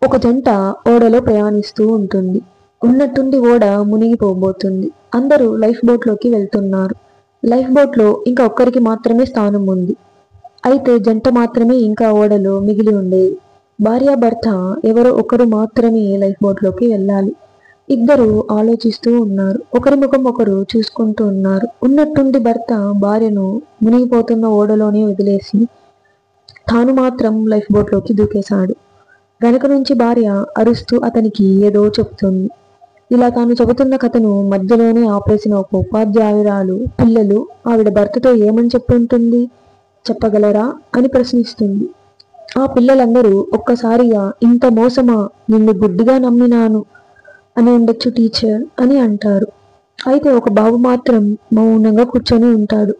ఒక జంట ఓడలో ప్రయాణిస్తూ ఉంటుంది. ఉన్నట్టుండి ఓడ మునిగిపోబోతుంది. అందరూ లైఫ్ బోట్లోకి వెళ్తున్నారు. లైఫ్ బోట్లో ఇంకా ఒక్కరికి మాత్రమే స్థానం ఉంది. అయితే జంట మాత్రమే ఇంకా ఓడలో మిగిలి ఉండేది. భార్యాభర్త ఎవరో ఒకరు మాత్రమే లైఫ్ బోట్లోకి వెళ్ళాలి. ఇద్దరు ఆలోచిస్తూ ఉన్నారు. ఒకరి ముఖం ఒకరు చూసుకుంటూ ఉన్నారు. ఉన్నట్టుండి భర్త భార్యను మునిగిపోతున్న ఓడలోనే వదిలేసి తాను మాత్రం లైఫ్ బోట్లోకి దూకేశాడు. వెనక నుంచి భార్య అరుస్తూ అతనికి ఏదో చెబుతుంది. ఇలా తాను చెబుతున్న కథను మధ్యలోనే ఆపేసిన ఒక ఉపాధ్యాయురాలు పిల్లలు ఆవిడ భర్తతో ఏమని చెప్పుంటుంది చెప్పగలరా అని ప్రశ్నిస్తుంది. ఆ పిల్లలందరూ ఒక్కసారిగా ఇంత మోసమా, నిన్ను గుడ్డిగా నమ్మినాను అని ఉండొచ్చు టీచర్ అని అంటారు. అయితే ఒక బాబు మాత్రం మౌనంగా కూర్చొని ఉంటాడు.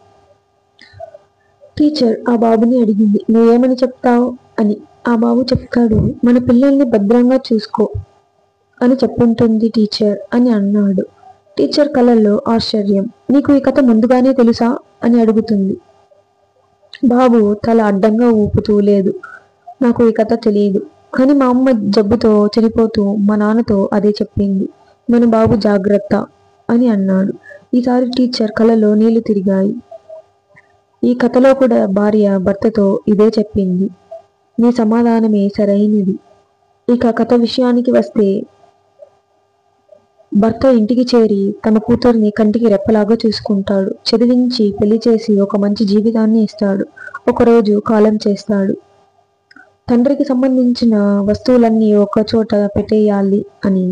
టీచర్ ఆ బాబుని అడిగింది, నువ్వేమని చెప్తావు అని. ఆ బాబు చెప్తాడు, మన పిల్లల్ని భద్రంగా చూసుకో అని చెప్పుంటుంది టీచర్ అని అన్నాడు. టీచర్ కళ్ళల్లో ఆశ్చర్యం. నీకు ఈ కథ ముందుగానే తెలుసా అని అడుగుతుంది. బాబు తల అడ్డంగా ఊపుతూ, లేదు, నాకు ఈ కథ తెలియదు, కానీ మా అమ్మ జబ్బుతో చనిపోతూ మా నాన్నతో అదే చెప్పింది. మన బాబు జాగ్రత్త అని అన్నాడు. ఈసారి టీచర్ కళ్ళలో నీళ్లు తిరిగాయి. ఈ కథలో కూడా భార్య భర్తతో ఇదే చెప్పింది. నీ సమాధానమే సరైనది. ఇక కథ విషయానికి వస్తే, భర్త ఇంటికి చేరి తన కూతుర్ని కంటికి రెప్పలాగా చూసుకుంటాడు. చదివించి పెళ్లి చేసి ఒక మంచి జీవితాన్ని ఇస్తాడు. ఒకరోజు కాలం చేస్తాడు. తండ్రికి సంబంధించిన వస్తువులన్నీ ఒక చోట పెట్టేయాలి అని.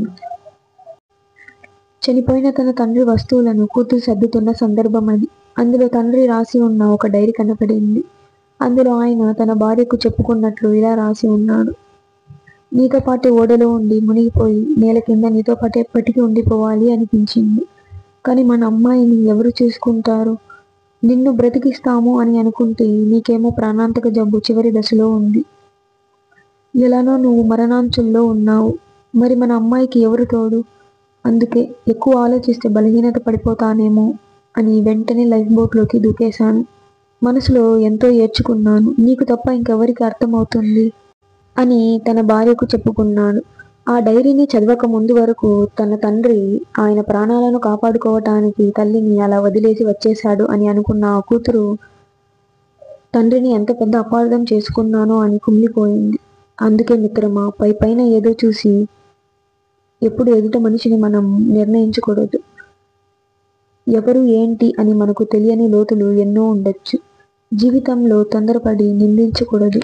చనిపోయిన తన తండ్రి వస్తువులను కూతురు సర్దుతున్న సందర్భం అది. అందులో తండ్రి రాసి ఉన్న ఒక డైరీ కనపడింది. అందులో ఆయన తన భార్యకు చెప్పుకున్నట్లు ఇలా రాసి ఉన్నాడు. నీతో పాటే ఓడలో ఉండి మునిగిపోయి నేల కింద నీతో పాటు ఎప్పటికీ ఉండిపోవాలి అనిపించింది. కానీ మన అమ్మాయిని ఎవరు చూసుకుంటారు? నిన్ను బ్రతికిస్తాము అని అనుకుంటే నీకేమో ప్రాణాంతక జబ్బు చివరి దశలో ఉంది. ఎలానో నువ్వు మరణాంచుల్లో ఉన్నావు. మరి మన అమ్మాయికి ఎవరు తోడు? అందుకే ఎక్కువ ఆలోచిస్తే బలహీనత పడిపోతానేమో అని వెంటనే లైఫ్ బోట్లోకి దూకేశాను. మనసులో ఎంతో ఏడ్చుకున్నాను. నీకు తప్ప ఇంకెవరికి అర్థమవుతుంది అని తన భార్యకు చెప్పుకున్నాడు. ఆ డైరీని చదవక ముందు వరకు తన తండ్రి ఆయన ప్రాణాలను కాపాడుకోవటానికి తల్లిని అలా వదిలేసి వచ్చేశాడు అని అనుకున్న ఆ కూతురు తండ్రిని ఎంత పెద్ద అపార్థం చేసుకున్నానో అని కుమిలిపోయింది. అందుకే మిత్రమా, పైన ఏదో చూసి ఎప్పుడు ఎదుట మనిషిని మనం నిర్ణయించకూడదు. ఎవరు ఏంటి అని మనకు తెలియని లోతులు ఎన్నో ఉండొచ్చు. జీవితంలో తొందరపడి నిందించకూడదు.